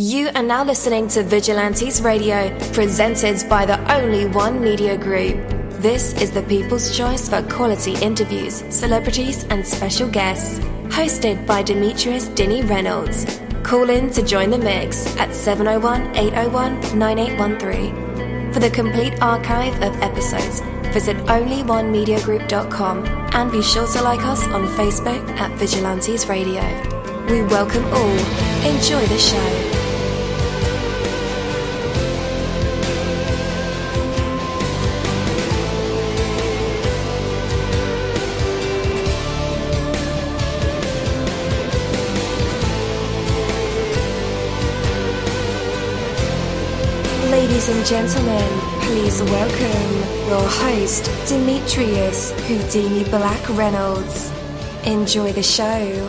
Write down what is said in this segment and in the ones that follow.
You are now listening to Vigilantes Radio, presented by the only one media group. This is the people's choice for quality interviews, celebrities and special guests. Hosted by Demetrius Dinny Reynolds. Call in to join the mix at 701-801-9813. For the complete archive of episodes, visit onlyonemediagroup.com and be sure to like us on Facebook at Vigilantes Radio. We welcome all. Enjoy the show. Ladies and gentlemen, please welcome your host, Demetrius Houdini Black Reynolds. Enjoy the show.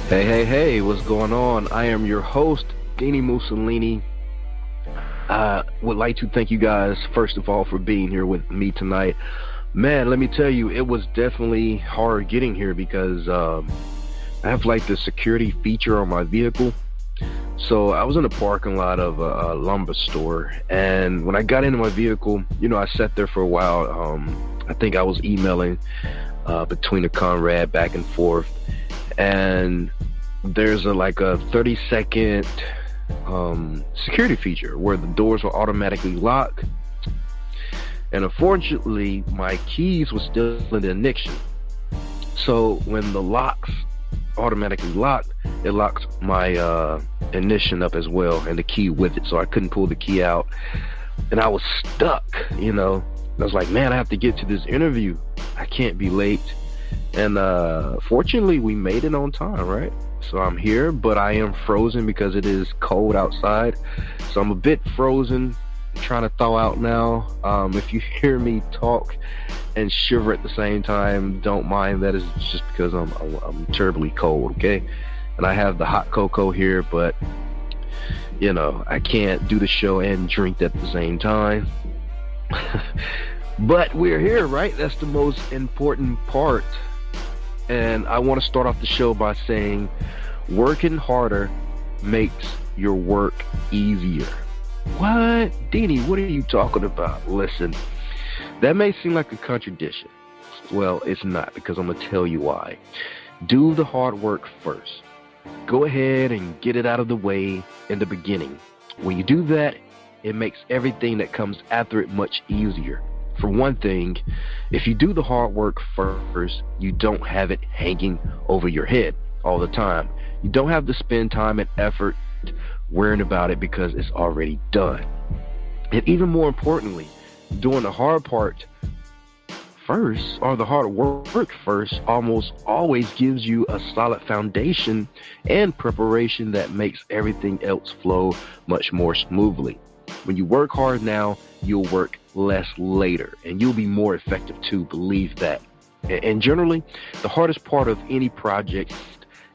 Hey, what's going on? I am your host, dini-mussolini. Would like to thank you guys, first of all, for being here with me tonight. Man, let me tell you, it was definitely hard getting here because I have like the security feature on my vehicle. So I was in the parking lot of a lumber store, and when I got into my vehicle, I sat there for a while. I think I was emailing between a comrade back and forth, and there's a 30-second security feature where the doors will automatically lock, and unfortunately my keys were still in the ignition. So when the locks automatically locked, it locked my ignition up as well, and the key with it, so I couldn't pull the key out, and I was stuck. I was like, man, I have to get to this interview, I can't be late. And fortunately we made it on time, right? So I'm here, but I am frozen because it is cold outside, so I'm a bit frozen, trying to thaw out now. If you hear me talk and shiver at the same time, don't mind that. Is just because I'm terribly cold, okay? And I have the hot cocoa here, but I can't do the show and drink at the same time. But we're here, right? That's the most important part. And I want to start off the show by saying working harder makes your work easier. What? Dini, what are you talking about? Listen, that may seem like a contradiction. Well, it's not, because I'm going to tell you why. Do the hard work first. Go ahead and get it out of the way in the beginning. When you do that, it makes everything that comes after it much easier. For one thing, if you do the hard work first, you don't have it hanging over your head all the time. You don't have to spend time and effort worrying about it because it's already done. And even more importantly, doing the hard part first, or the hard work first, almost always gives you a solid foundation and preparation that makes everything else flow much more smoothly. When you work hard now, you'll work less later, and you'll be more effective too, believe that. And generally, the hardest part of any project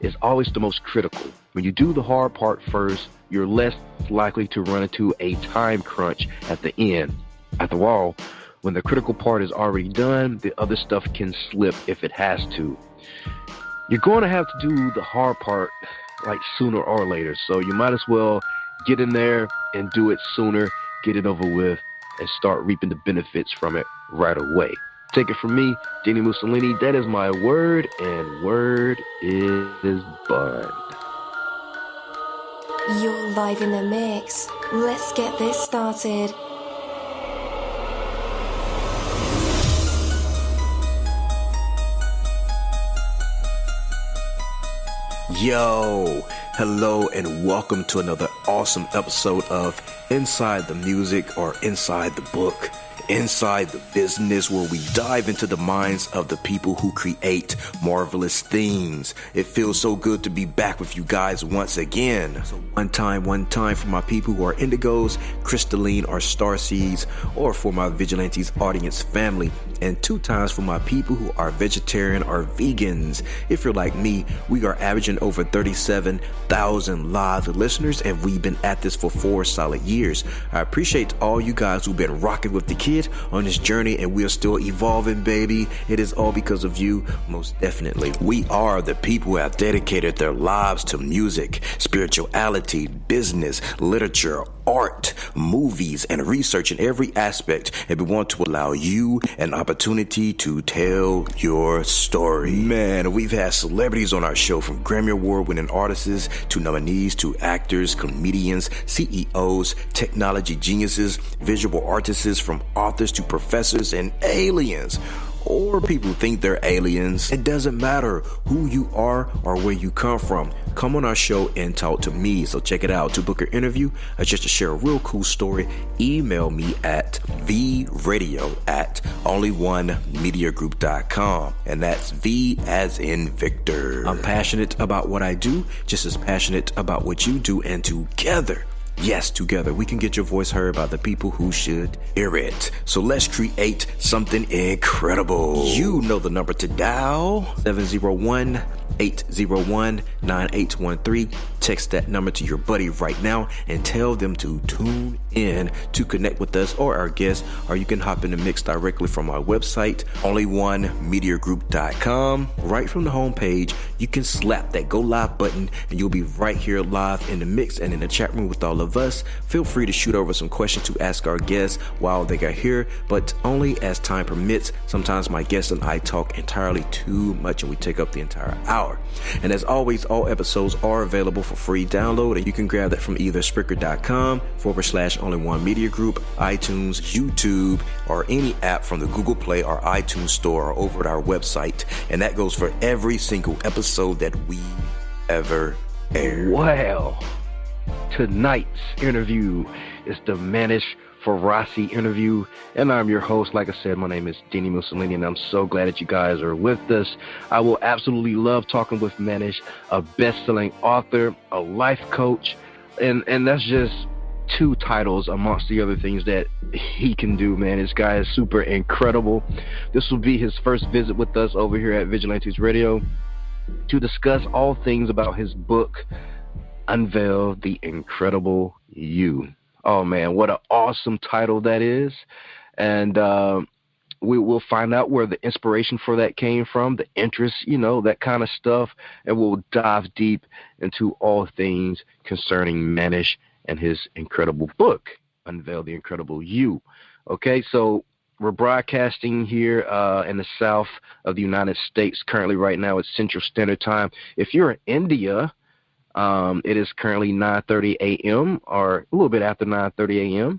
is always the most critical. When you do the hard part first, you're less likely to run into a time crunch at the end. After all, when the critical part is already done, the other stuff can slip if it has to. You're going to have to do the hard part sooner or later, so you might as well get in there and do it sooner, get it over with, and start reaping the benefits from it right away. Take it from me, dini-mussolini. That is my word, and word is bond. You're live in the mix. Let's get this started. Yo, hello and welcome to another awesome episode of Inside the Music, or Inside the Book, Inside the Business, where we dive into the minds of the people who create marvelous themes. It feels so good to be back with you guys once again. So one time for my people who are indigos, crystalline, or starseeds, or for my Vigilantes audience family, and 2 times for my people who are vegetarian or vegans. If you're like me, we are averaging over 37,000 live listeners, and we've been at this for 4 solid years. I appreciate all you guys who've been rocking with the kids period, on this journey, and we are still evolving, baby. It is all because of you, most definitely. We are the people who have dedicated their lives to music, spirituality, business, literature, art, movies, and research in every aspect, and we want to allow you an opportunity to tell your story. Man, we've had celebrities on our show, from Grammy Award winning artists to nominees to actors, comedians, CEOs, technology geniuses, visual artists, from authors to professors and aliens. Or people who think they're aliens. It doesn't matter who you are or where you come from. Come on our show and talk to me. So check it out. To book an interview or just to share a real cool story, email me at vradio@onlyonemediagroup.com. And that's V as in Victor. I'm passionate about what I do, just as passionate about what you do, and together, yes, together, we can get your voice heard by the people who should hear it. So let's create something incredible. You know the number to dial, 701-801-9813. Text that number to your buddy right now and tell them to tune in to connect with us or our guests, or you can hop in the mix directly from our website, onlyonemediagroup.com. Right from the homepage, you can slap that go live button and you'll be right here live in the mix and in the chat room with all of us. Feel free to shoot over some questions to ask our guests while they are here, but only as time permits. Sometimes my guests and I talk entirely too much and we take up the entire hour. And as always, all episodes are available for free download, and you can grab that from either Spreaker.com/Only One Media Group, iTunes, YouTube, or any app from the Google Play or iTunes Store, or over at our website. And that goes for every single episode that we ever air. Well, tonight's interview is the Manish Pharasi interview, and I'm your host. Like I said, my name is Dini-Mussolini, and I'm so glad that you guys are with us. I will absolutely love talking with Manish, a best-selling author, a life coach, and that's just two titles amongst the other things that he can do, man. This guy is super incredible. This will be his first visit with us over here at Vigilantes Radio to discuss all things about his book, Unveil-the-Incredible-You. Oh man, what an awesome title that is. And we will find out where the inspiration for that came from, the interest, that kind of stuff. And we'll dive deep into all things concerning Manish and his incredible book, Unveil-the-Incredible-You. Okay, so we're broadcasting here in the south of the United States. Currently right now it's Central Standard Time. If you're in India, it is currently 9:30 a.m. or a little bit after 9:30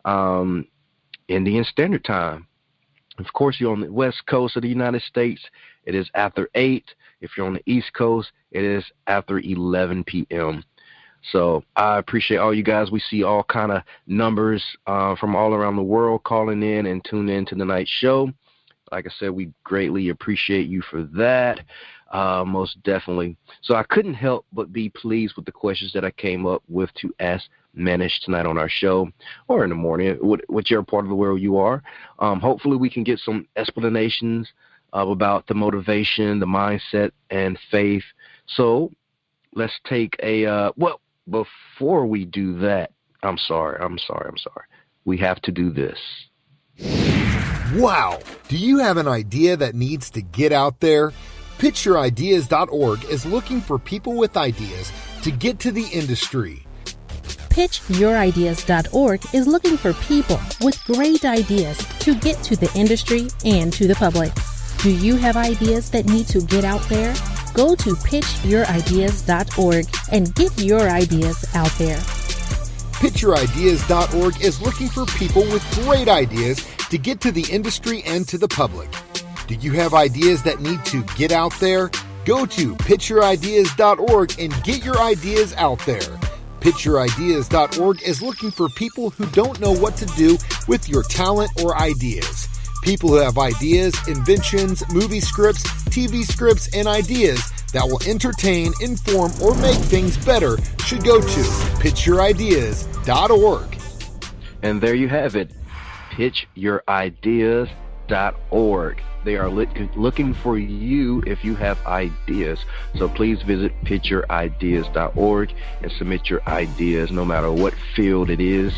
a.m. Indian Standard Time. Of course, you're on the west coast of the United States, it is after 8. If you're on the east coast, it is after 11 p.m. So I appreciate all you guys. We see all kind of numbers from all around the world calling in and tuning in to the night show. Like I said, we greatly appreciate you for that. Most definitely. So I couldn't help but be pleased with the questions that I came up with to ask Manish tonight on our show, or in the morning, whichever part of the world you are. Hopefully we can get some explanations about the motivation, the mindset, and faith. So let's take well, before we do that, I'm sorry. We have to do this. Wow! Do you have an idea that needs to get out there? PitchYourIdeas.org is looking for people with ideas to get to the industry. PitchYourIdeas.org is looking for people with great ideas to get to the industry and to the public. Do you have ideas that need to get out there? Go to PitchYourIdeas.org and get your ideas out there. PitchYourIdeas.org is looking for people with great ideas to get to the industry and to the public. Do you have ideas that need to get out there? Go to PitchYourIdeas.org and get your ideas out there. PitchYourIdeas.org is looking for people who don't know what to do with your talent or ideas. People who have ideas, inventions, movie scripts, TV scripts, and ideas that will entertain, inform, or make things better should go to PitchYourIdeas.org. And there you have it, PitchYourIdeas.org. They are looking for you if you have ideas. So please visit PitchYourIdeas.org and submit your ideas, no matter what field it is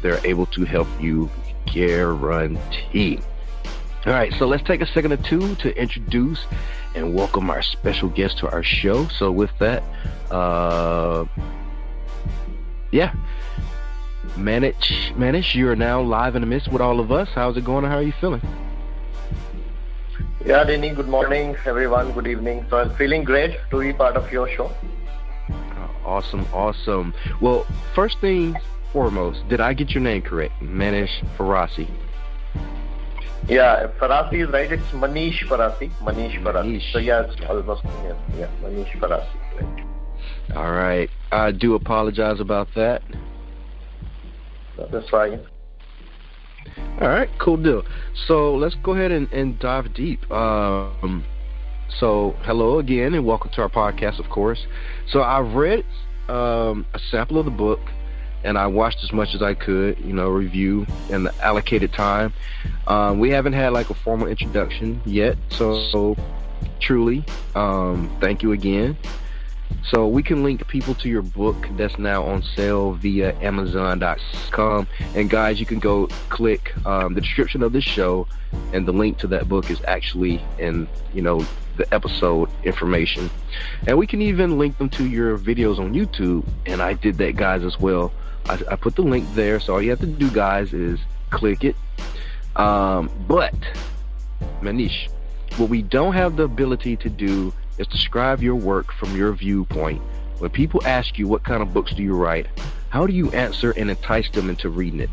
they're able to help you, guarantee. All right, so let's take a second or two to introduce and welcome our special guest to our show. So with that, Manish, you're now live in the midst with all of us. How's it going and how are you feeling? Yeah, Dini, good morning, everyone. Good evening. So I'm feeling great to be part of your show. Awesome. Well, first things foremost, did I get your name correct? Manish Pharasi. Yeah, Pharasi is right. It's Manish Pharasi. So yeah, it's almost, yeah, Manish Pharasi. Right. All right. I do apologize about that. That's fine. All right, cool deal. So let's go ahead and dive deep. So hello again and welcome to our podcast, of course. So I've read a sample of the book and I watched as much as I could, review in the allocated time. We haven't had like a formal introduction yet, so truly, thank you again. So we can link people to your book that's now on sale via Amazon.com. And guys, you can go click the description of this show, and the link to that book is actually in, the episode information. And we can even link them to your videos on YouTube. And I did that, guys, as well. I put the link there. So all you have to do, guys, is click it. But, Manish, what we don't have the ability to do is describe your work from your viewpoint. When people ask you what kind of books do you write, how do you answer and entice them into reading it?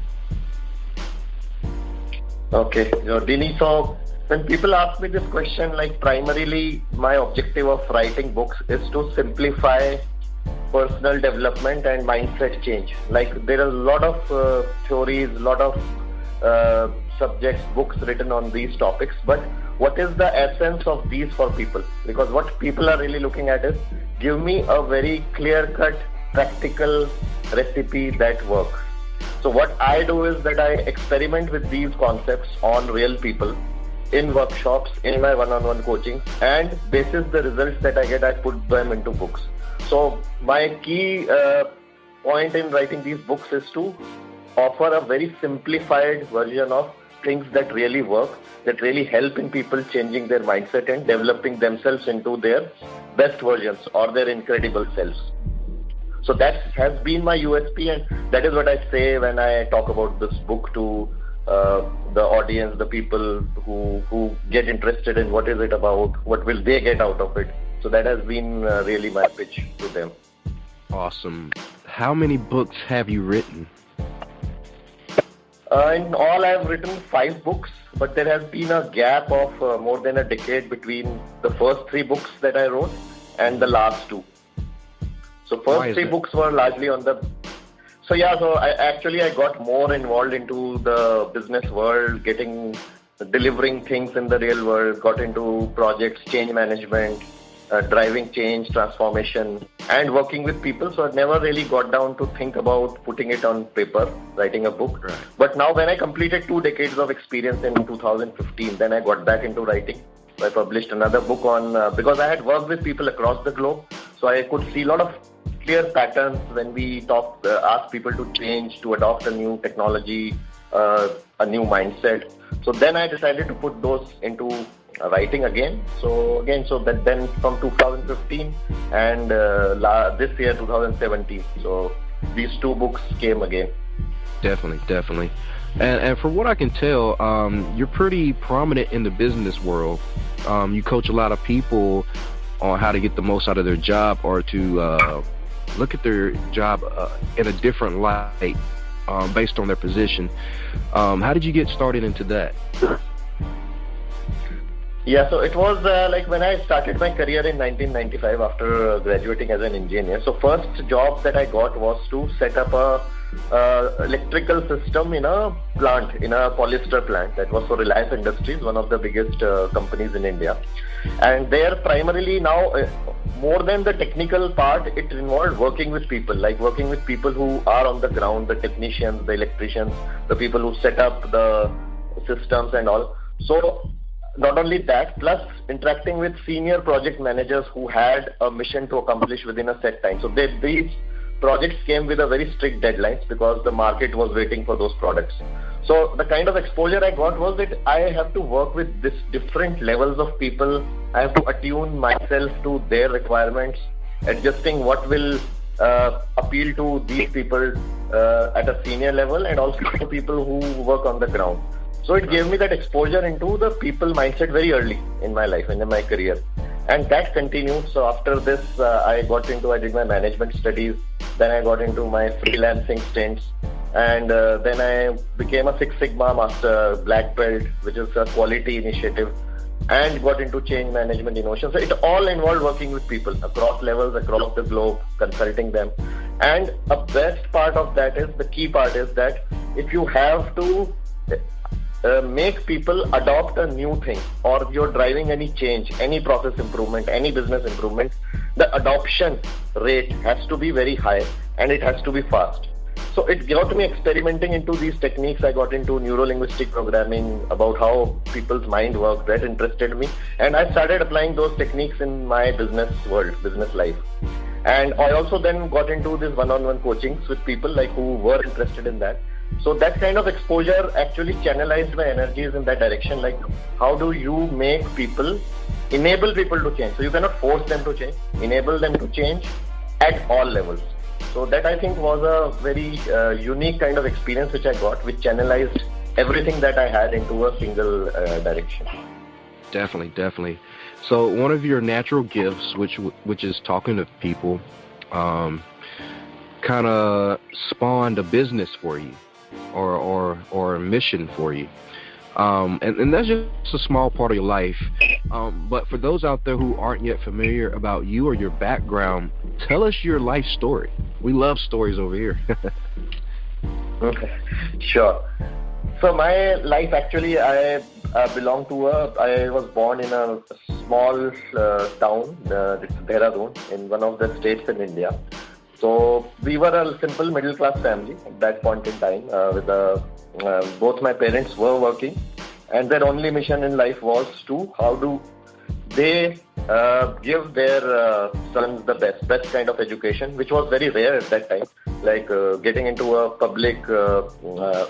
Okay, Dini, so when people ask me this question, like primarily my objective of writing books is to simplify personal development and mindset change. Like there are a lot of theories, a lot of subjects, books written on these topics, but what is the essence of these for people? Because what people are really looking at is, give me a very clear-cut, practical recipe that works. So what I do is that I experiment with these concepts on real people, in workshops, in my one-on-one coaching, and basis the results that I get, I put them into books. So my key point in writing these books is to offer a very simplified version of things that really work, that really help in people changing their mindset and developing themselves into their best versions or their incredible selves. So that has been my USP, and that is what I say when I talk about this book to the audience, the people who get interested in what is it about, what will they get out of it. So that has been really my pitch to them. Awesome. How many books have you written? In all, I have written 5 books, but there has been a gap of more than a decade between the first 3 books that I wrote and the last 2. So first 3 books were largely on the... So I got more involved into the business world, delivering things in the real world, got into projects, change management, driving change, transformation, and working with people. So I never really got down to think about putting it on paper, writing a book. Right. But now when I completed 2 decades of experience in 2015, then I got back into writing. So I published another book on, because I had worked with people across the globe, so I could see a lot of clear patterns when we ask people to change, to adopt a new technology, a new mindset. So then I decided to put those into writing again. So then from 2015 and this year 2017. So these 2 books came again. Definitely. And from what I can tell, you're pretty prominent in the business world. You coach a lot of people on how to get the most out of their job, or to look at their job in a different light based on their position. How did you get started into that? Yeah, so it was like when I started my career in 1995 after graduating as an engineer. So first job that I got was to set up a electrical system in a plant, in a polyester plant. That was for Reliance Industries, one of the biggest companies in India. And there primarily now, more than the technical part, it involved working with people, like working with people who are on the ground, the technicians, the electricians, the people who set up the systems and all. So not only that, plus interacting with senior project managers who had a mission to accomplish within a set time. So these projects came with a very strict deadlines because the market was waiting for those products. So the kind of exposure I got was that I have to work with this different levels of people. I have to attune myself to their requirements, adjusting what will appeal to these people at a senior level and also to people who work on the ground. So it gave me that exposure into the people mindset very early in my life and in my career. And that continued. So after this, I did my management studies. Then I got into my freelancing stints. And then I became a Six Sigma Master Black Belt, which is a quality initiative, and got into change management innovation. So it all involved working with people across levels, across the globe, consulting them. And a best part of that is, the key part is that if you have to make people adopt a new thing, or you're driving any change, any process improvement, any business improvement, the adoption rate has to be very high and it has to be fast. So it got me experimenting into these techniques. I got into neuro-linguistic programming, about how people's mind works. That interested me. And I started applying those techniques in my business world, business life. And I also then got into this one-on-one coachings with people like who were interested in that. So that kind of exposure actually channelized my energies in that direction. Like, how do you make people, enable people to change? So you cannot force them to change, enable them to change at all levels. So that, I think, was a very unique kind of experience which I got, which channelized everything that I had into a single direction. Definitely. So one of your natural gifts, which is talking to people, kind of spawned a business for you, or a mission for you. And that's just a small part of your life. But for those out there who aren't yet familiar about you or your background, tell us your life story. We love stories over here. Okay, sure. So my life, actually, I was born in a small town, it's Dehradun, in one of the states in India. So we were a simple middle-class family at that point in time. Both my parents were working, and their only mission in life was to how do they give their sons the best kind of education, which was very rare at that time, like getting into a public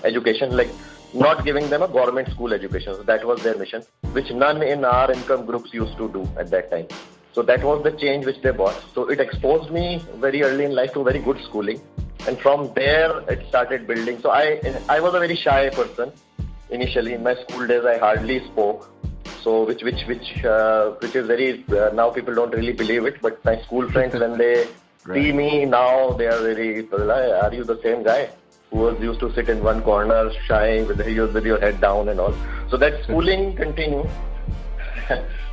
education, like not giving them a government school education. So that was their mission, which none in our income groups used to do at that time. So that was the change which they brought. So it exposed me very early in life to very good schooling. And from there, it started building. So I was a very shy person initially. In my school days, I hardly spoke. So which is very, now people don't really believe it. But my school friends, when they see me now, they are very, are you the same guy who was used to sit in one corner, shy, with your head down and all? So that schooling continued.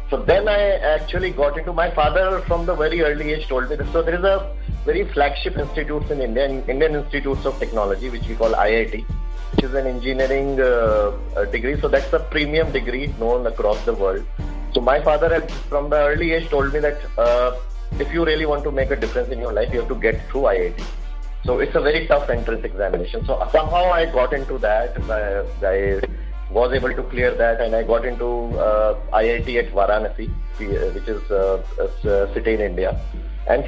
So then I actually got into, my father from the very early age told me this. So there is a very flagship institutes in India, Indian Institutes of Technology, which we call IIT, which is an engineering degree. So that's a premium degree known across the world. So my father had, from the early age, told me that if you really want to make a difference in your life, you have to get through IIT. So it's a very tough entrance examination. So somehow I got into that. I was able to clear that, and I got into IIT at Varanasi, which is a city in India. And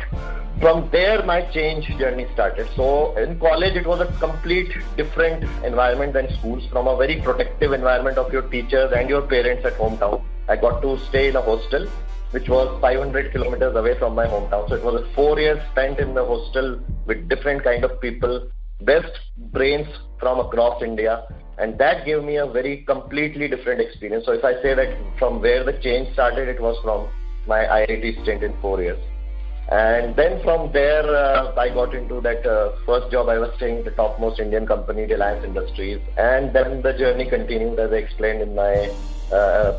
from there, my change journey started. So in college, it was a complete different environment than schools. From a very protective environment of your teachers and your parents at hometown, I got to stay in a hostel, which was 500 kilometers away from my hometown. So it was 4 years spent in the hostel with different kind of people, best brains from across India. And that gave me a very completely different experience. So if I say that from where the change started, it was from my IIT stint in 4 years. And then from there, I got into that first job. I was staying at the topmost Indian company, Reliance Industries. And then the journey continued, as I explained in my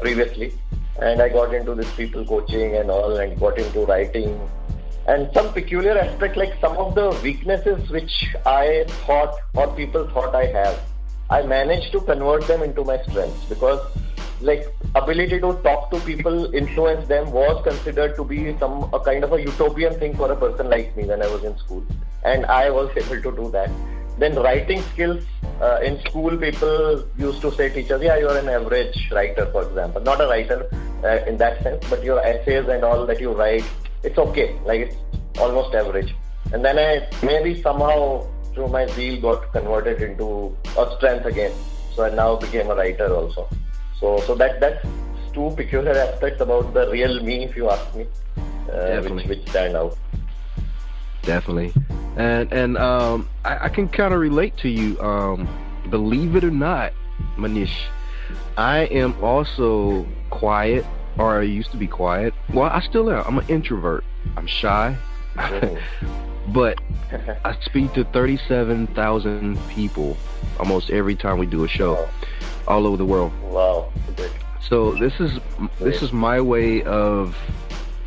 previously. And I got into this people coaching and all, and got into writing. And some peculiar aspect, like some of the weaknesses which I thought or people thought I have, I managed to convert them into my strengths, because like ability to talk to people, influence them, was considered to be a kind of a utopian thing for a person like me when I was in school, and I was able to do that. Then writing skills, in school people used to say, teachers, yeah, you're an average writer, for example. Not a writer in that sense, but your essays and all that you write, it's okay, like it's almost average. And then I maybe somehow through my zeal got converted into a strength again. So I now became a writer also. So that's two peculiar aspects about the real me, if you ask me, which stand out. Definitely. And I can kind of relate to you. Believe it or not, Manish, I am also quiet, or I used to be quiet. Well, I still am. I'm an introvert. I'm shy. But I speak to 37,000 people almost every time we do a show, all over the world. Wow. So this is my way of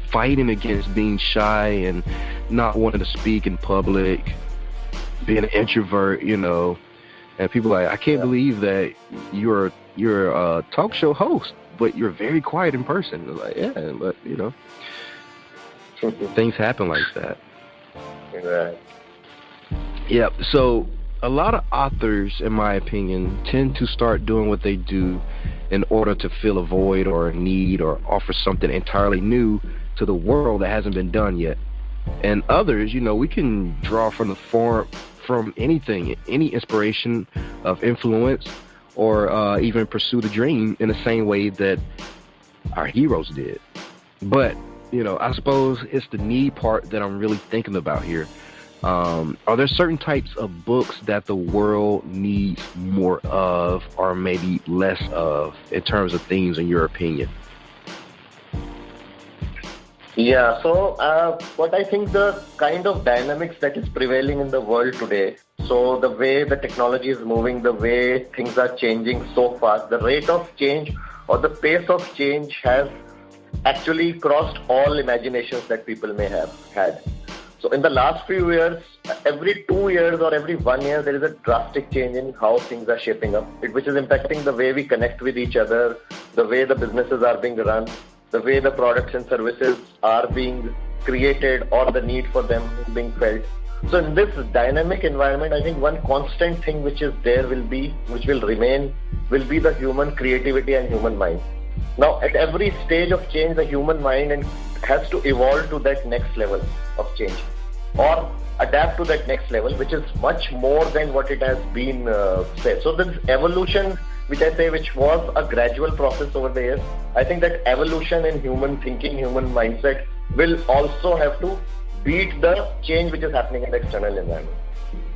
fighting against being shy and not wanting to speak in public, being an introvert, you know. And people are like, I can't believe that you're a talk show host, but you're very quiet in person. I'm like, yeah, but you know, things happen like that. Right. Yeah. So a lot of authors, in my opinion, tend to start doing what they do in order to fill a void or a need or offer something entirely new to the world that hasn't been done yet. And others, you know, we can draw from anything, any inspiration of influence, or even pursue the dream in the same way that our heroes did. But, you know, I suppose it's the need part that I'm really thinking about here. Are there certain types of books that the world needs more of, or maybe less of, in terms of themes, in your opinion? Yeah, so what I think the kind of dynamics that is prevailing in the world today, so the way the technology is moving, the way things are changing so fast, the rate of change or the pace of change has actually crossed all imaginations that people may have had. So in the last few years, every 2 years or every 1 year, there is a drastic change in how things are shaping up, which is impacting the way we connect with each other, the way the businesses are being run, the way the products and services are being created or the need for them being felt. So in this dynamic environment, I think one constant thing which is there which will remain, will be the human creativity and human mind. Now, at every stage of change, the human mind has to evolve to that next level of change, or adapt to that next level, which is much more than what it has been said. So this evolution, which I say, which was a gradual process over the years, I think that evolution in human thinking, human mindset will also have to beat the change which is happening in the external environment.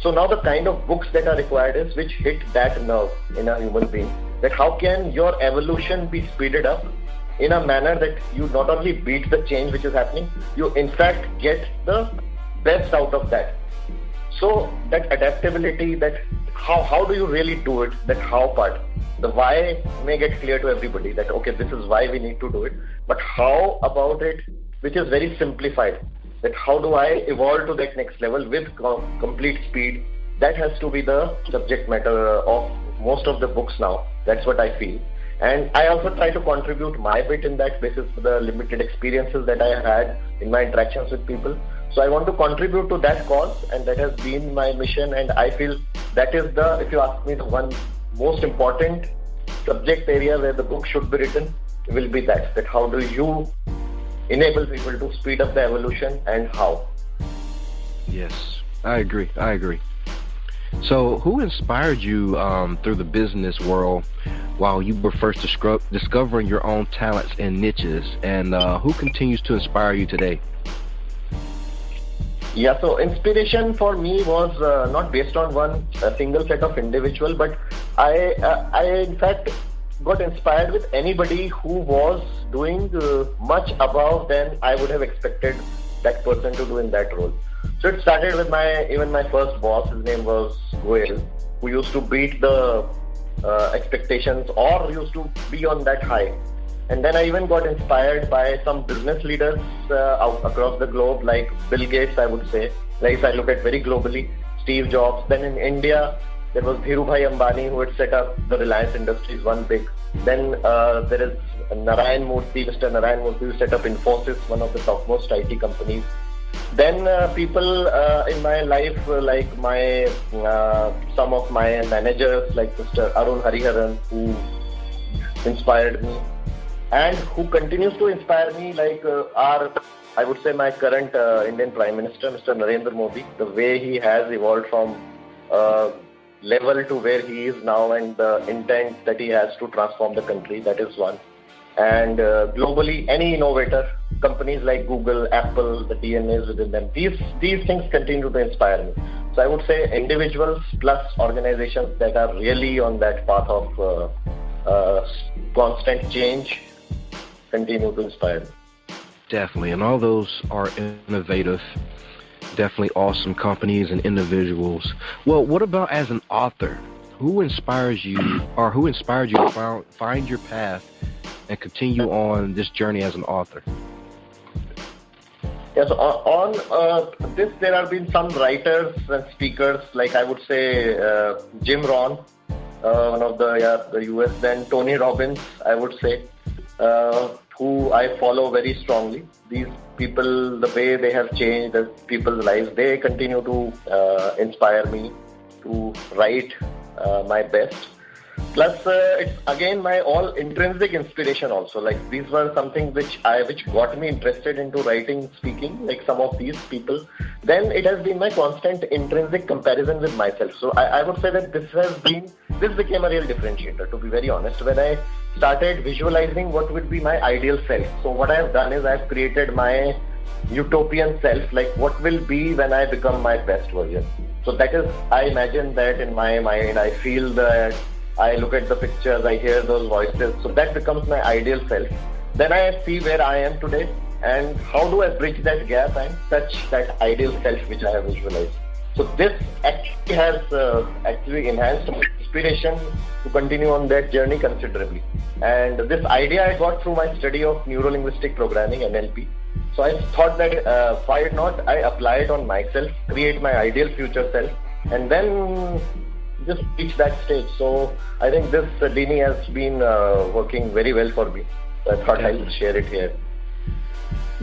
So now the kind of books that are required is which hit that nerve in a human being, that how can your evolution be speeded up in a manner that you not only beat the change which is happening, you in fact get the best out of that. So that adaptability, that how do you really do it, that how part, the why may get clear to everybody, that okay, this is why we need to do it, but how about it, which is very simplified, that how do I evolve to that next level with complete speed, that has to be the subject matter of most of the books now. That's what I feel. And I also try to contribute my bit in that basis for the limited experiences that I had in my interactions with people. So I want to contribute to that cause, and that has been my mission, and I feel that is the, if you ask me, the one most important subject area where the book should be written will be that how do you enable people to speed up the evolution, and how. Yes, I agree. So who inspired you through the business world while you were first discovering your own talents and niches, and who continues to inspire you today? Yeah, so inspiration for me was not based on a single set of individual, but I in fact got inspired with anybody who was doing much above than I would have expected that person to do in that role. So it started with my first boss. His name was Goel, who used to beat the expectations or used to be on that high. And then I even got inspired by some business leaders out across the globe, like Bill Gates, I would say. Like if I look at very globally, Steve Jobs. Then in India, there was Dhirubhai Ambani, who had set up the Reliance Industries, one big. Then there is Narayan Murthy, Mr. Narayan Murthy, who set up Infosys, one of the topmost IT companies. Then people in my life, like some of my managers, like Mr. Arun Hariharan, who inspired me, and who continues to inspire me, like are I would say my current Indian Prime Minister, Mr. Narendra Modi, the way he has evolved from level to where he is now and the intent that he has to transform the country, that is one. And globally, any innovator, companies like Google, Apple, the DNAs within them, these things continue to inspire me. So I would say individuals plus organizations that are really on that path of constant change continue to inspire me. Definitely, and all those are innovative, definitely awesome companies and individuals. Well, what about as an author? Who inspires you, or who inspired you to find your path and continue on this journey as an author? Yes, on this there have been some writers and speakers, like I would say Jim Rohn, one of the US, then Tony Robbins, I would say, who I follow very strongly. These people, the way they have changed the people's lives, they continue to inspire me to write my best. Plus, it's again my all intrinsic inspiration also. Like these were something which got me interested into writing, speaking, like some of these people. Then it has been my constant intrinsic comparison with myself. So I would say that this became a real differentiator, to be very honest. When I started visualizing what would be my ideal self. So what I have done is I've created my utopian self, like what will be when I become my best version. So that is, I imagine that in my mind, I feel that, I look at the pictures, I hear those voices. So that becomes my ideal self. Then I see where I am today and how do I bridge that gap and touch that ideal self which I have visualized. So this actually has enhanced my inspiration to continue on that journey considerably. And this idea I got through my study of neuro-linguistic programming, NLP. So I thought that why not I apply it on myself, create my ideal future self, and then just reach that stage. So I think this Dini has been working very well for me. So I thought I'll share it here.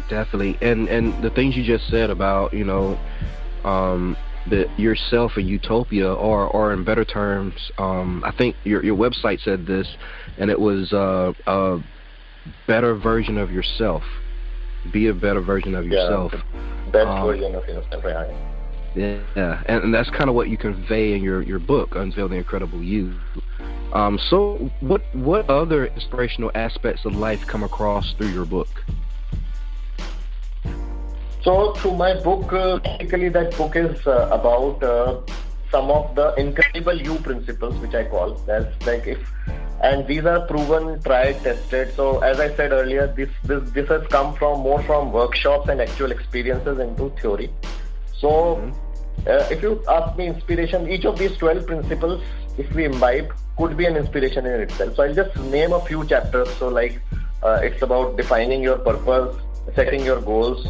Definitely, and the things you just said about the yourself and utopia, or in better terms, I think your website said this, and it was a better version of yourself. Be a better version of yourself. Best version of yourself, right? Yeah, and that's kind of what you convey in your book, Unveil-the-Incredible-You. So what other inspirational aspects of life come across through your book? So through my book, basically that book is about some of the incredible you principles, which I call. That's like and these are proven, tried, tested. So as I said earlier, this has come more from workshops and actual experiences into theory. So if you ask me inspiration, each of these 12 principles, if we imbibe, could be an inspiration in itself. So I'll just name a few chapters. So like it's about defining your purpose, setting your goals,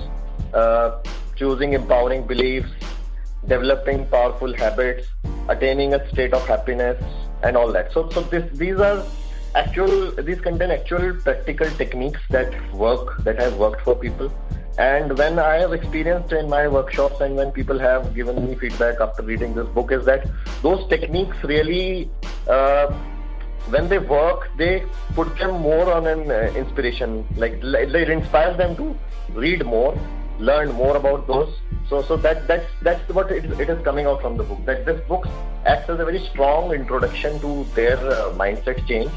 choosing empowering beliefs, developing powerful habits, attaining a state of happiness, and all that. So these contain actual practical techniques that have worked for people. And when I have experienced in my workshops and when people have given me feedback after reading this book, is that those techniques really, when they work, they put them more on an inspiration, like it inspires them to read more, learn more about those. So that's what it is coming out from the book. That this book acts as a very strong introduction to their mindset change.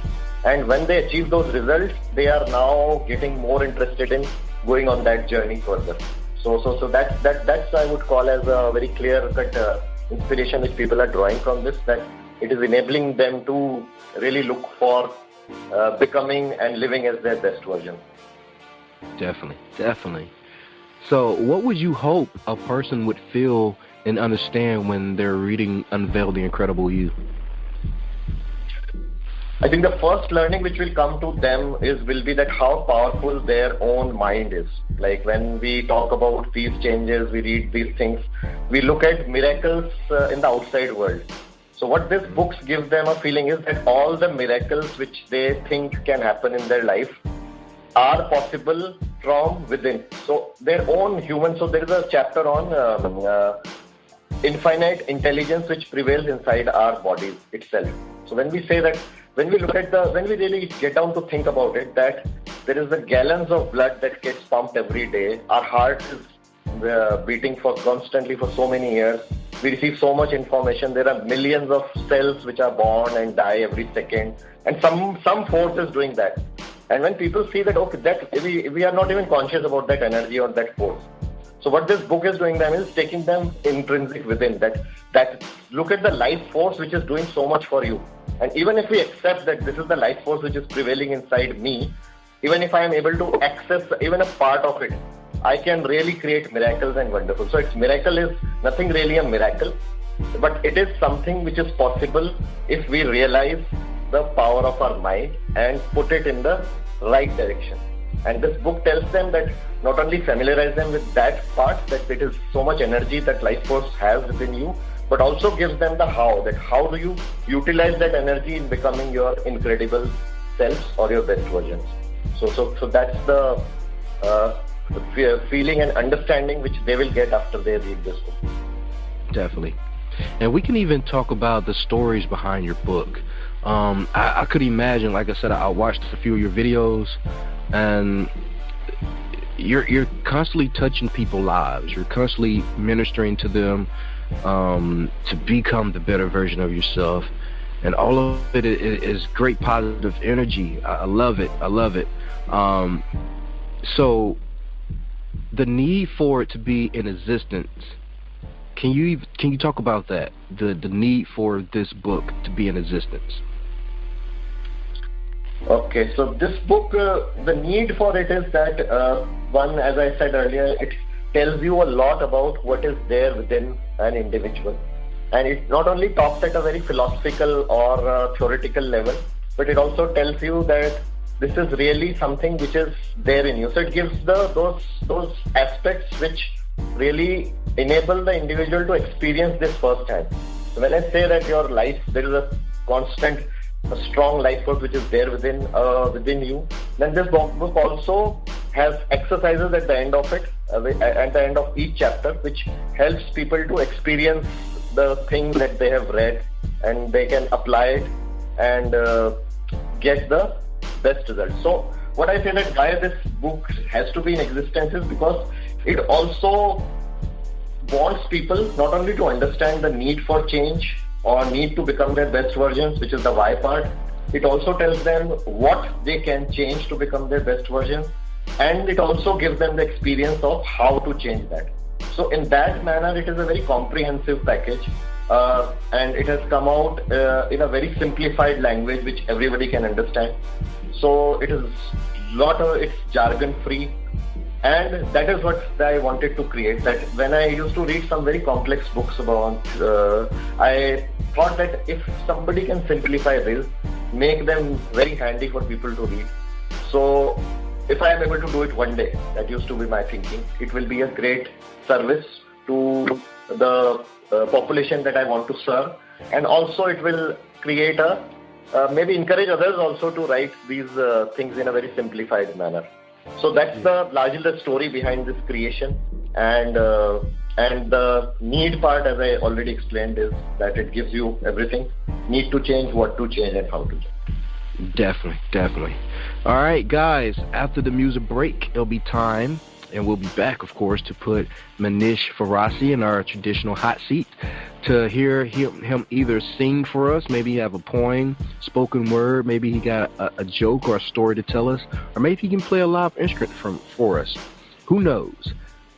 And when they achieve those results, they are now getting more interested in going on that journey further. So that's I would call as a very clear-cut inspiration which people are drawing from this, that it is enabling them to really look for becoming and living as their best version. Definitely. So what would you hope a person would feel and understand when they're reading Unveil-the-Incredible-You? I think the first learning which will come to them will be that how powerful their own mind is. Like when we talk about these changes, we read these things, we look at miracles in the outside world. So what this book gives them a feeling is that all the miracles which they think can happen in their life are possible from within. So their own human, so there is a chapter on infinite intelligence which prevails inside our bodies itself. So when we say that when we really get down to think about it, that there is the gallons of blood that gets pumped every day. Our heart is beating constantly for so many years. We receive so much information. There are millions of cells which are born and die every second, and some force is doing that. And when people see that, okay, that we are not even conscious about that energy or that force. So what this book is doing them is taking them intrinsic within that look at the life force which is doing so much for you. And even if we accept that this is the life force which is prevailing inside me, even if I am able to access even a part of it, I can really create miracles and wonderful. So miracle is nothing really a miracle, but it is something which is possible if we realize the power of our mind and put it in the right direction. And this book tells them that not only familiarize them with that part, that it is so much energy that life force has within you, but also gives them the how, that how do you utilize that energy in becoming your incredible selves or your best versions. So that's the feeling and understanding which they will get after they read this book. Definitely. And we can even talk about the stories behind your book. I could imagine, like I said, I watched a few of your videos, and you're constantly touching people's lives. You're constantly ministering to them to become the better version of yourself. And all of it is great positive energy. I love it. So the need for it to be in existence, can you talk about that? The need for this book to be in existence. Okay, so this book, the need for it is that, one, as I said earlier, it tells you a lot about what is there within an individual. And it not only talks at a very philosophical or theoretical level, but it also tells you that this is really something which is there in you. So it gives those aspects which really enable the individual to experience this firsthand. So when I say that your life, there is a constant, a strong life force which is there within you, then this book also has exercises at the end of it, at the end of each chapter, which helps people to experience the thing that they have read, and they can apply it and get the best results. So what I say that why this book has to be in existence is because it also wants people not only to understand the need for change or need to become their best versions, which is the why part. It also tells them what they can change to become their best versions, and it also gives them the experience of how to change that. So in that manner, it is a very comprehensive package, and it has come out in a very simplified language which everybody can understand. So it is it's jargon free, and that is what I wanted to create. That when I used to read some very complex books about, I thought that if somebody can simplify this, make them very handy for people to read. So if I am able to do it one day, that used to be my thinking, it will be a great service to the population that I want to serve, and also it will create maybe encourage others also to write these things in a very simplified manner. So that's largely the story behind this creation, and the need part, as I already explained, is that it gives you everything: need to change, what to change, and how to change. Definitely. All right, guys, after the music break, it'll be time, and we'll be back, of course, to put Manish Pharasi in our traditional hot seat to hear him either sing for us, maybe have a poem, spoken word, maybe he got a joke or a story to tell us, or maybe he can play a live instrument for us. Who knows?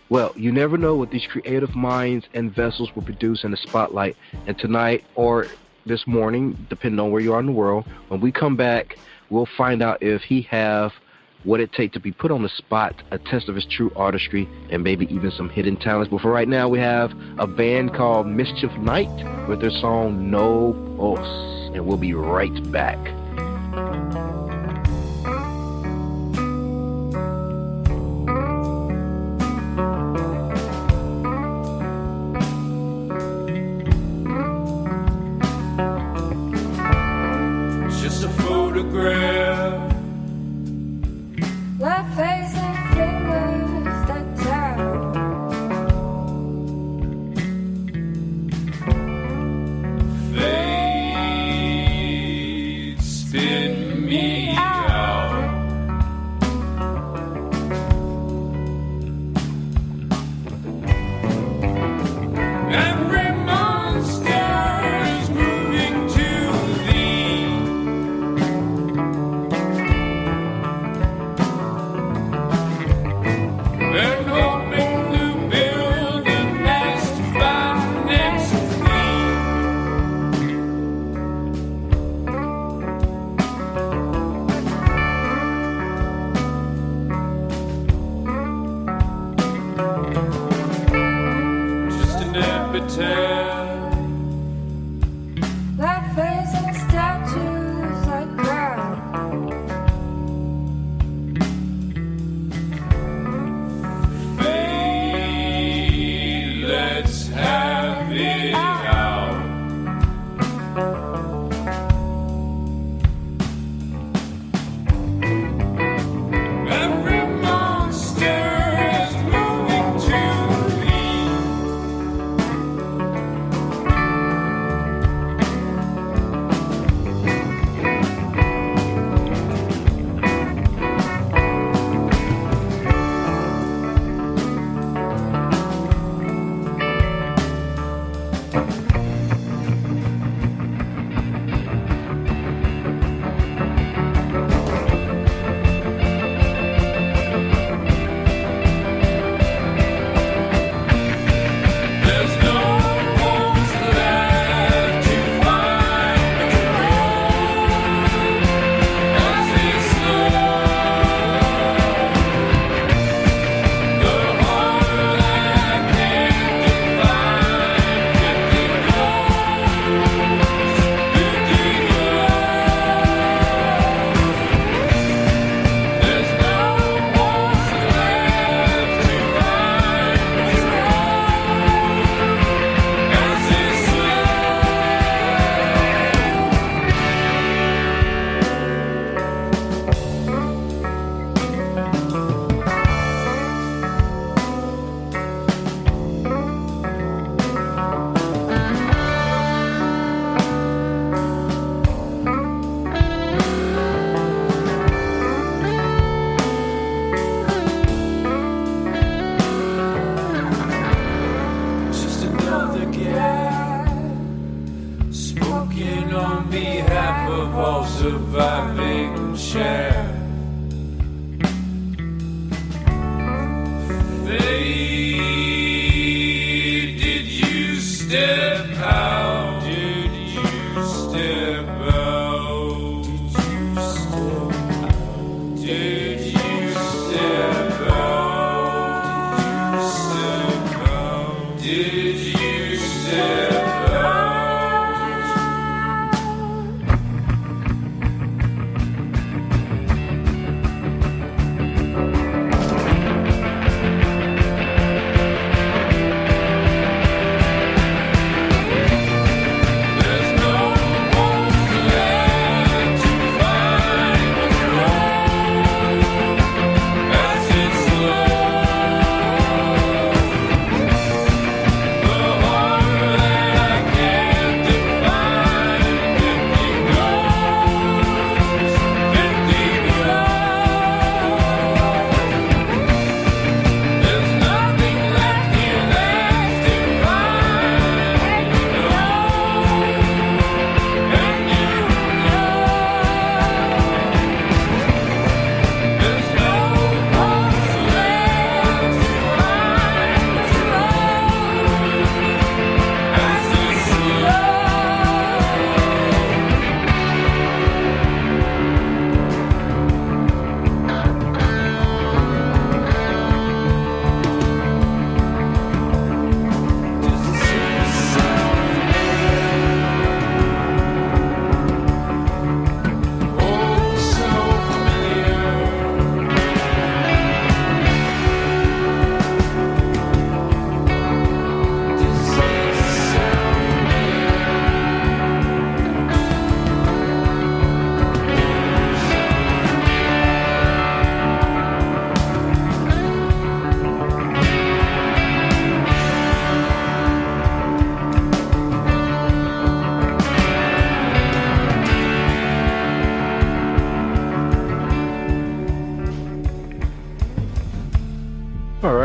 Well, you never know what these creative minds and vessels will produce in the spotlight. And tonight or this morning, depending on where you are in the world, when we come back, we'll find out if he have what it takes to be put on the spot, a test of his true artistry, and maybe even some hidden talents. But for right now, we have a band called Mischief Night with their song No Os, and we'll be right back. Just a photograph. My face and fingers that tell. Fades Spoken on behalf of all surviving chair. Fate, did you step out? Did you step out? Did you step out? Did you step out?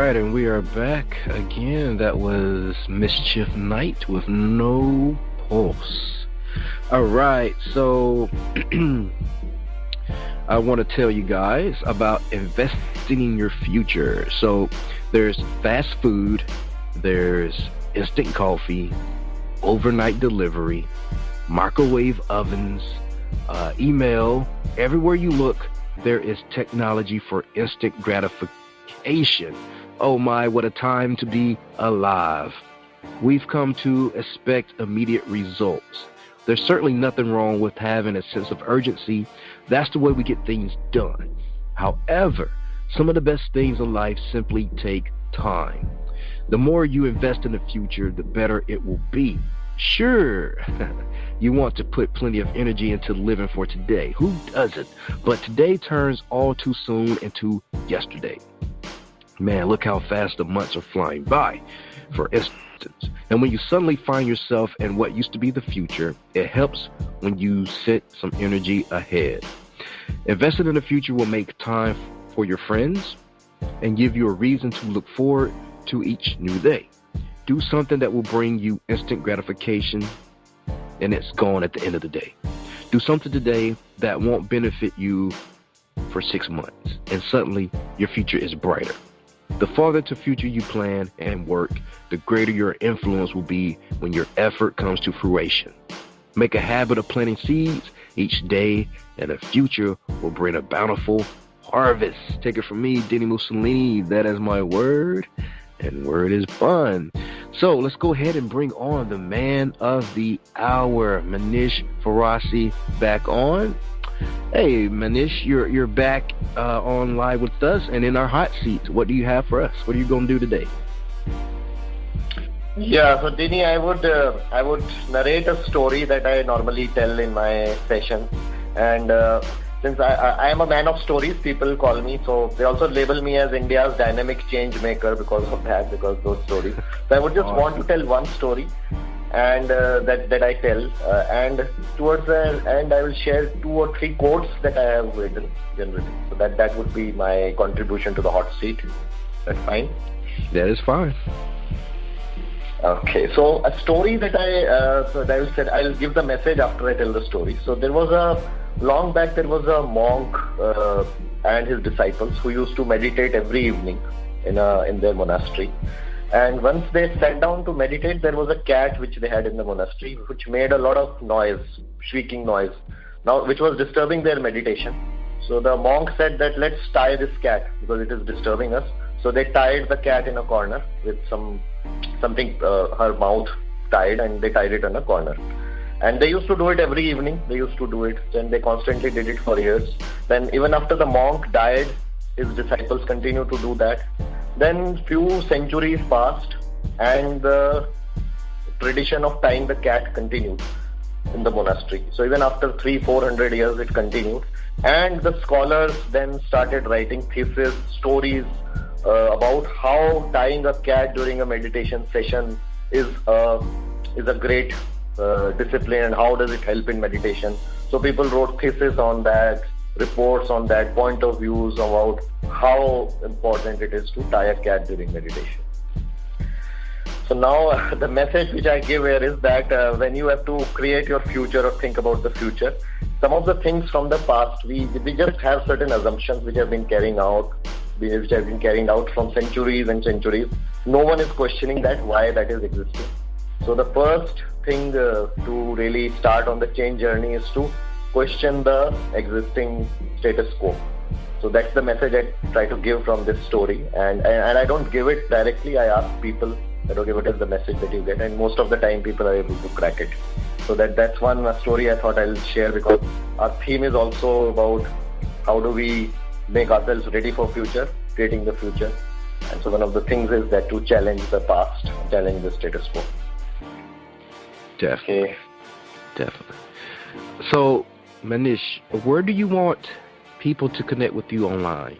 And we are back again. That was Mischief Night with No Pulse. Alright, so I want to tell you guys about investing in your future. So there's fast food, there's instant coffee, overnight delivery, microwave ovens, email. Everywhere you look, there is technology for instant gratification. Oh my, what a time to be alive. We've come to expect immediate results. There's certainly nothing wrong with having a sense of urgency. That's the way we get things done. However, some of the best things in life simply take time. The more you invest in the future, the better it will be. Sure, you want to put plenty of energy into living for today. Who doesn't? But today turns all too soon into yesterday. Man, look how fast the months are flying by, for instance. And when you suddenly find yourself in what used to be the future, it helps when you set some energy ahead. Investing in the future will make time for your friends and give you a reason to look forward to each new day. Do something that will bring you instant gratification, and it's gone at the end of the day. Do something today that won't benefit you for 6 months, and suddenly your future is brighter. The farther to future you plan and work, the greater your influence will be when your effort comes to fruition. Make a habit of planting seeds each day, and the future will bring a bountiful harvest. Take it from me, dini-mussolini. That is my word, and word is fun. So let's go ahead and bring on the man of the hour, Manish Pharasi, back on. Hey, Manish, you're back on live with us and in our hot seat. What do you have for us? What are you going to do today? Yeah, so Dini, I would narrate a story that I normally tell in my session, and since I am a man of stories, people call me, so they also label me as India's dynamic change maker because of that, because those stories. So I would just want to tell one story, and that I tell, and towards the end I will share 2 or 3 quotes that I have written generally. So that would be my contribution to the hot seat. That's fine? That is fine. Okay, so a story that I'll give the message after I tell the story. So long back there was a monk and his disciples who used to meditate every evening in their monastery. And once they sat down to meditate, there was a cat which they had in the monastery, which made a lot of noise, shrieking noise, which was disturbing their meditation. So the monk said that let's tie this cat because it is disturbing us. So they tied the cat in a corner with something, her mouth tied, and they tied it in a corner. And they used to do it every evening. They used to do it. Then they constantly did it for years. Then even after the monk died, his disciples continued to do that. Then few centuries passed, and the tradition of tying the cat continued in the monastery. So even after 300-400 years, it continued. And the scholars then started writing theses, stories about how tying a cat during a meditation session is a great discipline, and how does it help in meditation. So people wrote theses on that, reports on that, point of views about how important it is to tie a cat during meditation. So now the message which I give here is that when you have to create your future or think about the future, some of the things from the past, we just have certain assumptions which have been carried out from centuries and centuries. No one is questioning that, why that is existing. So the first thing to really start on the change journey is to question the existing status quo. So that's the message I try to give from this story, and I don't give it directly. I ask people, I don't give it as the message that you get, and most of the time people are able to crack it. So that's one story I thought I'll share, because our theme is also about how do we make ourselves ready for future, creating the future. And so one of the things is that to challenge the past, challenge the status quo. Definitely. Okay. Definitely. So, Manish, where do you want people to connect with you online?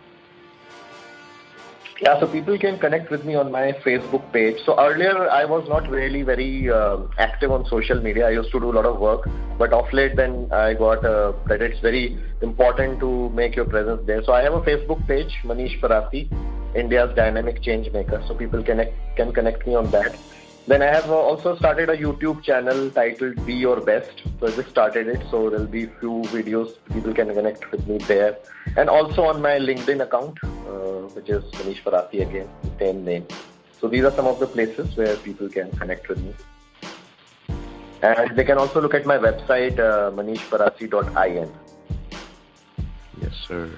Yeah, so people can connect with me on my Facebook page. So earlier I was not really very active on social media. I used to do a lot of work, but of late then I got that it's very important to make your presence there. So I have a Facebook page, Manish Pharasi, India's Dynamic Change Maker. So people can connect me on that. Then I have also started a YouTube channel titled Be Your Best. So I just started it. So there'll be few videos. People can connect with me there. And also on my LinkedIn account, which is Manish Pharasi again, the same name. So these are some of the places where people can connect with me. And they can also look at my website, manishpharasi.in. Yes, sir.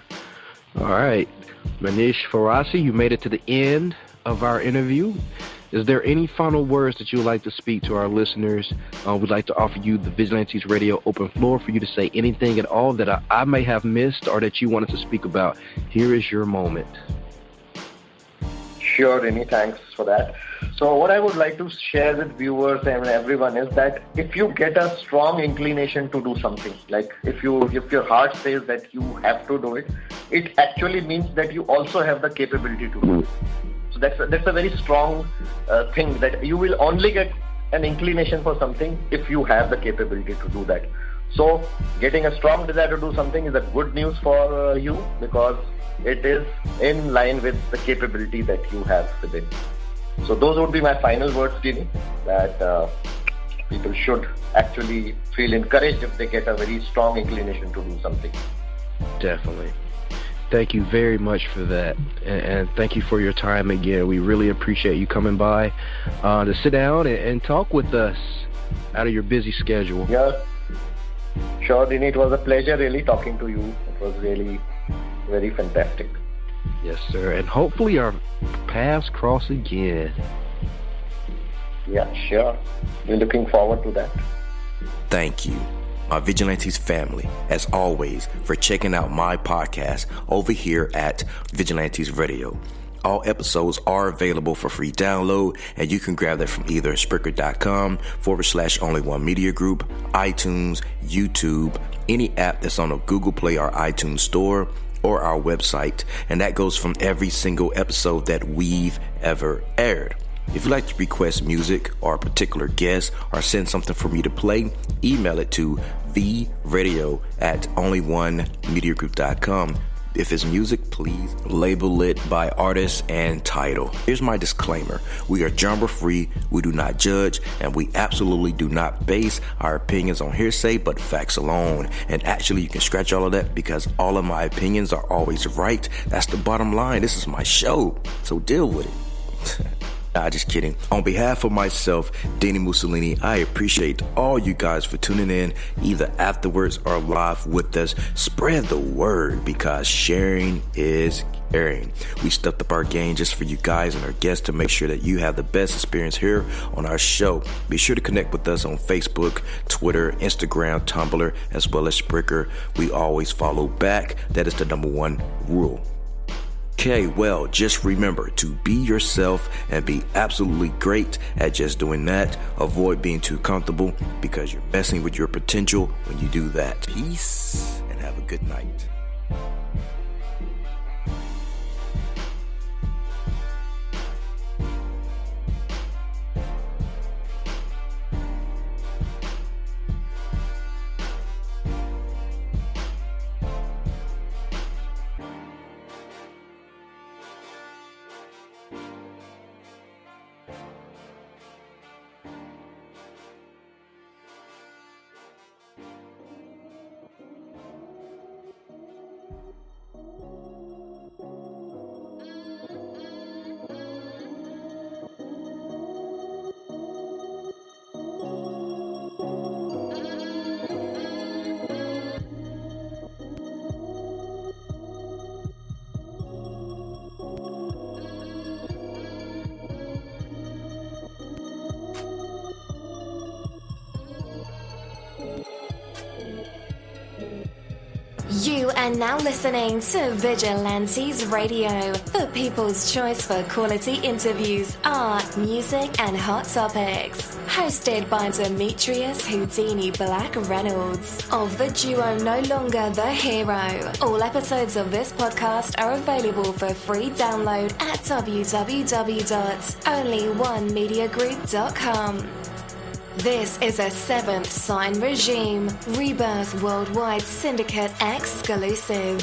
All right. Manish Pharasi, you made it to the end of our interview. Is there any final words that you would like to speak to our listeners? We'd like to offer you the Vigilantes Radio open floor for you to say anything at all that I may have missed or that you wanted to speak about. Here is your moment. Sure, Rini, thanks for that. So what I would like to share with viewers and everyone is that if you get a strong inclination to do something, like if your heart says that you have to do it, it actually means that you also have the capability to do it. So that's a very strong thing, that you will only get an inclination for something if you have the capability to do that. So getting a strong desire to do something is a good news for you, because it is in line with the capability that you have within. So those would be my final words, Dini, that people should actually feel encouraged if they get a very strong inclination to do something. Definitely. Thank you very much for that, and thank you for your time again. We really appreciate you coming by to sit down and talk with us out of your busy schedule. Yeah, sure, Dini. It was a pleasure really talking to you. It was really very fantastic. Yes, sir, and hopefully our paths cross again. Yeah, sure. We're looking forward to that. Thank you, my Vigilantes family, as always, for checking out my podcast over here at Vigilantes Radio. All episodes are available for free download, and you can grab that from either Spreaker.com/Only One Media Group, iTunes, YouTube, any app that's on a Google Play or iTunes store, or our website. And that goes from every single episode that we've ever aired. If you'd like to request music or a particular guest or send something for me to play, email it to vradio@onlyonemediagroup.com. If it's music, please label it by artist and title. Here's my disclaimer. We are genre-free, we do not judge, and we absolutely do not base our opinions on hearsay, but facts alone. And actually, you can scratch all of that because all of my opinions are always right. That's the bottom line. This is my show, so deal with it. Nah, just kidding. On behalf of myself, Dini-Mussolini, I appreciate all you guys for tuning in, either afterwards or live with us. Spread the word because sharing is caring. We stepped up our game just for you guys and our guests to make sure that you have the best experience here on our show. Be sure to connect with us on Facebook, Twitter, Instagram, Tumblr, as well as Spreaker. We always follow back. That is the number one rule. Okay, well, just remember to be yourself and be absolutely great at just doing that. Avoid being too comfortable because you're messing with your potential when you do that. Peace and have a good night. You are now listening to Vigilantes Radio, the people's choice for quality interviews, art, music, and hot topics. Hosted by Demetrius Houdini Black Reynolds of the duo No Longer the Hero. All episodes of this podcast are available for free download at www.onlyonemediagroup.com. This is a Seventh Sign Regime Rebirth Worldwide Syndicate exclusive.